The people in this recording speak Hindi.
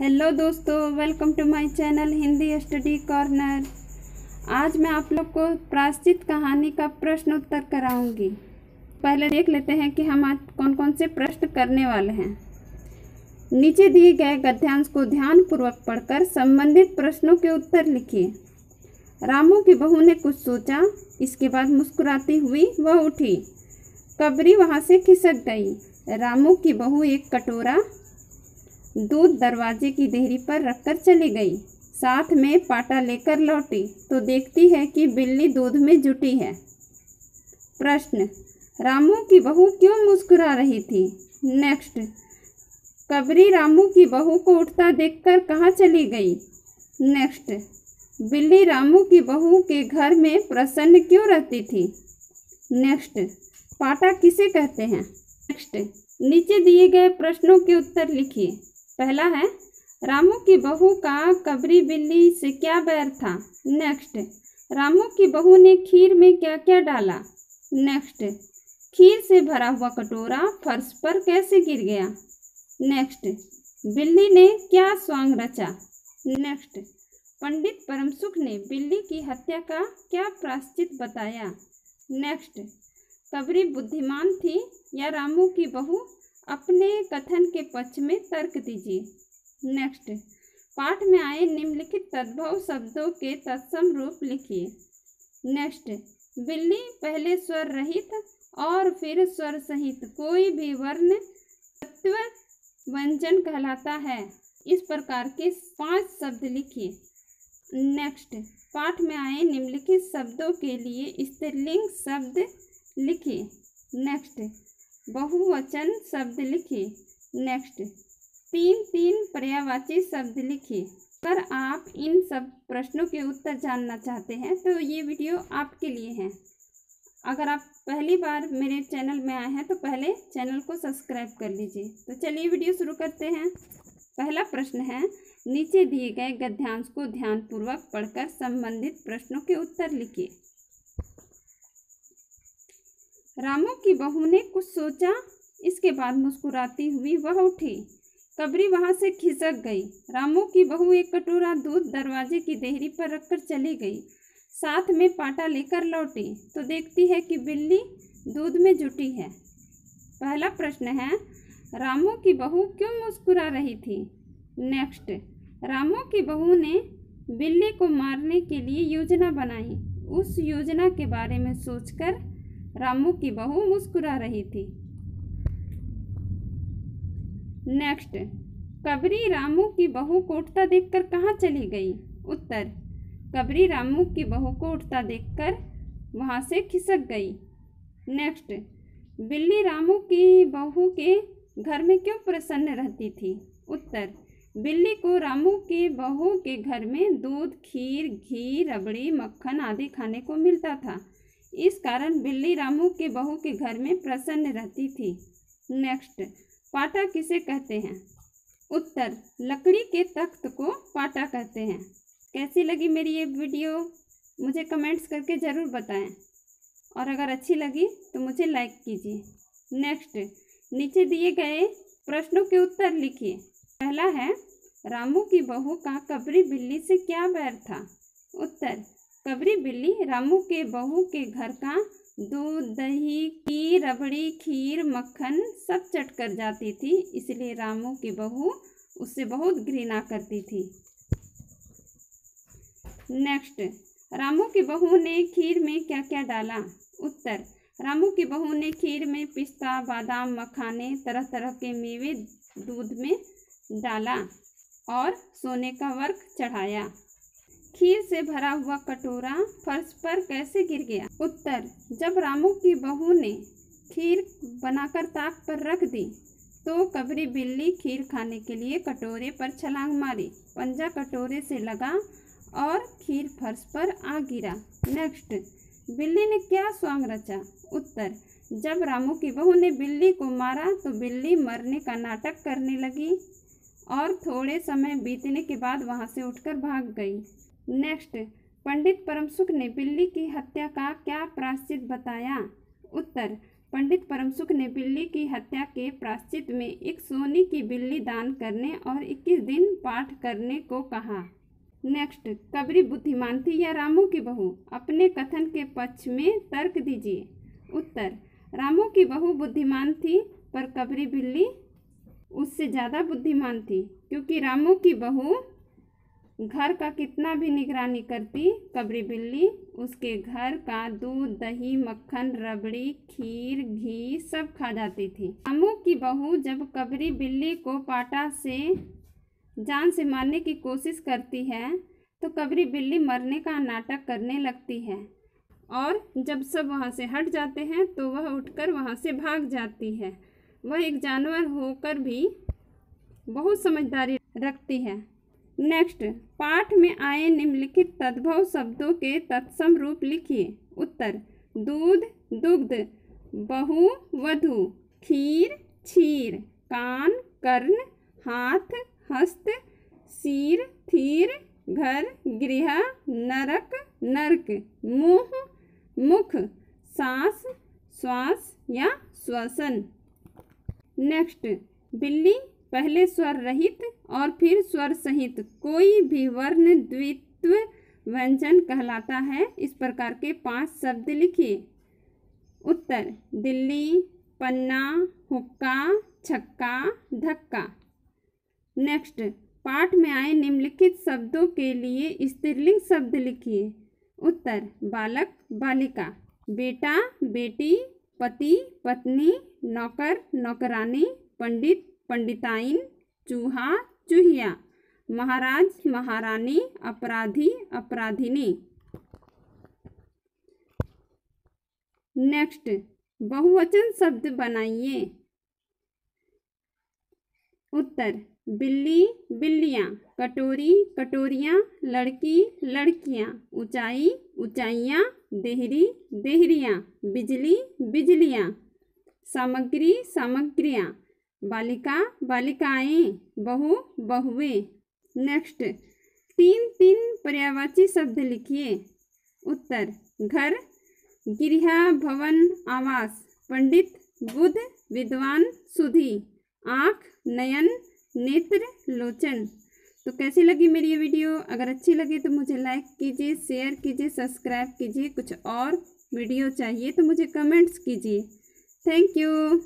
हेलो दोस्तों, welcome to my channel Hindi study corner. आज मैं आप लोग को प्रायश्चित कहानी का प्रश्न उत्तर कराऊंगी। पहले देख लेते हैं कि हम आज कौन कौन से प्रश्न करने वाले हैं। नीचे दिए गए गद्यांश को ध्यानपूर्वक पढ़कर संबंधित प्रश्नों के उत्तर लिखिए। रामू की बहू ने कुछ सोचा, इसके बाद मुस्कुराती हुई वह उठी। कबरी वहाँ से खिसक गई। रामू की बहू एक कटोरा दूध दरवाजे की देहरी पर रखकर चली गई। साथ में पाटा लेकर लौटी तो देखती है कि बिल्ली दूध में जुटी है। प्रश्न, रामू की बहू क्यों मुस्कुरा रही थी? नेक्स्ट, कबरी रामू की बहू को उठता देखकर कहाँ चली गई? नेक्स्ट, बिल्ली रामू की बहू के घर में प्रसन्न क्यों रहती थी? नेक्स्ट, पाटा किसे कहते हैं? नेक्स्ट, नीचे दिए गए प्रश्नों के उत्तर लिखिए। पहला है, रामू की बहू का कबरी बिल्ली से क्या बैर था? नेक्स्ट, रामू की बहू ने खीर में क्या क्या डाला? नेक्स्ट, खीर से भरा हुआ कटोरा फर्श पर कैसे गिर गया? नेक्स्ट, बिल्ली ने क्या स्वांग रचा? नेक्स्ट, पंडित परमसुख ने बिल्ली की हत्या का क्या प्रायश्चित बताया? नेक्स्ट, कबरी बुद्धिमान थी या रामू की बहू? अपने कथन के पक्ष में तर्क दीजिए। नेक्स्ट, पाठ में आए निम्नलिखित तद्भव शब्दों के तत्सम रूप लिखिए। नेक्स्ट, बिल्ली पहले स्वर रहित और फिर स्वर सहित कोई भी वर्ण तत्व व्यंजन कहलाता है। इस प्रकार के 5 शब्द लिखिए। नेक्स्ट, पाठ में आए निम्नलिखित शब्दों के लिए स्त्रीलिंग शब्द लिखिए। नेक्स्ट, बहुवचन शब्द लिखिए। नेक्स्ट, 3 पर्यायवाची शब्द लिखिए। अगर आप इन सब प्रश्नों के उत्तर जानना चाहते हैं तो ये वीडियो आपके लिए है। अगर आप पहली बार मेरे चैनल में आए हैं तो पहले चैनल को सब्सक्राइब कर लीजिए। तो चलिए वीडियो शुरू करते हैं। पहला प्रश्न है, नीचे दिए गए गद्यांश को ध्यानपूर्वक पढ़कर संबंधित प्रश्नों के उत्तर लिखिए। रामू की बहू ने कुछ सोचा, इसके बाद मुस्कुराती हुई वह उठी। कबरी वहां से खिसक गई। रामू की बहू एक कटोरा दूध दरवाजे की देहरी पर रखकर चली गई। साथ में पाटा लेकर लौटी तो देखती है कि बिल्ली दूध में जुटी है। पहला प्रश्न है, रामू की बहू क्यों मुस्कुरा रही थी? नेक्स्ट, रामू की बहू ने बिल्ली को मारने के लिए योजना बनाई। उस योजना के बारे में सोचकर रामू की बहू मुस्कुरा रही थी। नेक्स्ट, कबरी रामू की बहू को उठता देखकर कहाँ चली गई? उत्तर, कबरी रामू की बहू को उठता देखकर वहां से खिसक गई। नेक्स्ट, बिल्ली रामू की बहू के घर में क्यों प्रसन्न रहती थी? उत्तर, बिल्ली को रामू के बहू के घर में दूध, खीर, घी, रबड़ी, मक्खन आदि खाने को मिलता था। इस कारण बिल्ली रामू के बहू के घर में प्रसन्न रहती थी। नेक्स्ट, पाटा किसे कहते हैं? उत्तर, लकड़ी के तख्त को पाटा कहते हैं। कैसी लगी मेरी ये वीडियो मुझे कमेंट्स करके ज़रूर बताएं और अगर अच्छी लगी तो मुझे लाइक कीजिए। नेक्स्ट, नीचे दिए गए प्रश्नों के उत्तर लिखिए। पहला है, रामू की बहू का कबरी बिल्ली से क्या बैर था? उत्तर, कबरी बिल्ली रामू के बहू के घर का दूध, दही, घी, रबड़ी, खीर, मक्खन सब चट कर जाती थी, इसलिए रामू की बहू उससे बहुत घृणा करती थी। नेक्स्ट, रामू की बहू ने खीर में क्या क्या डाला? उत्तर, रामू की बहू ने खीर में पिस्ता, बादाम, मखाने, तरह तरह के मेवे दूध में डाला और सोने का वर्क चढ़ाया। खीर से भरा हुआ कटोरा फर्श पर कैसे गिर गया? उत्तर, जब रामू की बहू ने खीर बनाकर ताक पर रख दी तो कबरी बिल्ली खीर खाने के लिए कटोरे पर छलांग मारी। पंजा कटोरे से लगा और खीर फर्श पर आ गिरा। नेक्स्ट, बिल्ली ने क्या स्वांग रचा? उत्तर, जब रामू की बहू ने बिल्ली को मारा तो बिल्ली मरने का नाटक करने लगी और थोड़े समय बीतने के बाद वहां से उठकर भाग गई। नेक्स्ट, पंडित परमसुख ने बिल्ली की हत्या का क्या प्रायश्चित बताया? उत्तर, पंडित परमसुख ने बिल्ली की हत्या के प्रायश्चित में एक सोने की बिल्ली दान करने और 21 दिन पाठ करने को कहा। नेक्स्ट, कबरी बुद्धिमान थी या रामू की बहू? अपने कथन के पक्ष में तर्क दीजिए। उत्तर, रामू की बहू बुद्धिमान थी, पर कबरी बिल्ली उससे ज़्यादा बुद्धिमान थी, क्योंकि रामू की बहू घर का कितना भी निगरानी करती, कबरी बिल्ली उसके घर का दूध, दही, मक्खन, रबड़ी, खीर, घी सब खा जाती थी। रामू की बहू जब कबरी बिल्ली को पाटा से जान से मारने की कोशिश करती है तो कबरी बिल्ली मरने का नाटक करने लगती है, और जब सब वहाँ से हट जाते हैं तो वह उठकर वहाँ से भाग जाती है। वह एक जानवर होकर भी बहुत समझदारी रखती है। नेक्स्ट, पाठ में आए निम्नलिखित तद्भव शब्दों के तत्सम रूप लिखिए। उत्तर, दूध, दुग्ध, बहू, वधू, खीर, क्षीर, कान, कर्ण, हाथ, हस्त, सिर, थीर, घर, गृह, नरक, नर्क, मुंह, मुख, सांस, श्वास या श्वसन। नेक्स्ट, बिल्ली पहले स्वर रहित और फिर स्वर सहित कोई भी वर्ण द्वित्व व्यंजन कहलाता है। इस प्रकार के 5 शब्द लिखिए। उत्तर, दिल्ली, पन्ना, हुक्का, छक्का, धक्का। नेक्स्ट, पाठ में आए निम्नलिखित शब्दों के लिए स्त्रीलिंग शब्द लिखिए। उत्तर, बालक, बालिका, बेटा, बेटी, पति, पत्नी, नौकर, नौकरानी, पंडित, पंडिताइन, चूहा, चूहिया, महाराज, महारानी, अपराधी, अपराधिनी। नेक्स्ट, बहुवचन शब्द बनाइए। उत्तर, बिल्ली, बिल्लियाँ, कटोरी, कटोरियाँ, लड़की, लड़कियाँ, ऊंचाई, ऊंचाइयाँ, देहरी, देहरियाँ, बिजली, बिजलियाँ, सामग्री, सामग्रियाँ, बालिका, बालिकाएं, बहू, बहुएं। नेक्स्ट, 3 पर्यायवाची शब्द लिखिए। उत्तर, घर, गृह, भवन, आवास, पंडित, बुध, विद्वान, सुधी, आँख, नयन, नेत्र, लोचन। तो कैसी लगी मेरी ये वीडियो? अगर अच्छी लगी तो मुझे लाइक कीजिए, शेयर कीजिए, सब्सक्राइब कीजिए। कुछ और वीडियो चाहिए तो मुझे कमेंट्स कीजिए। Thank you.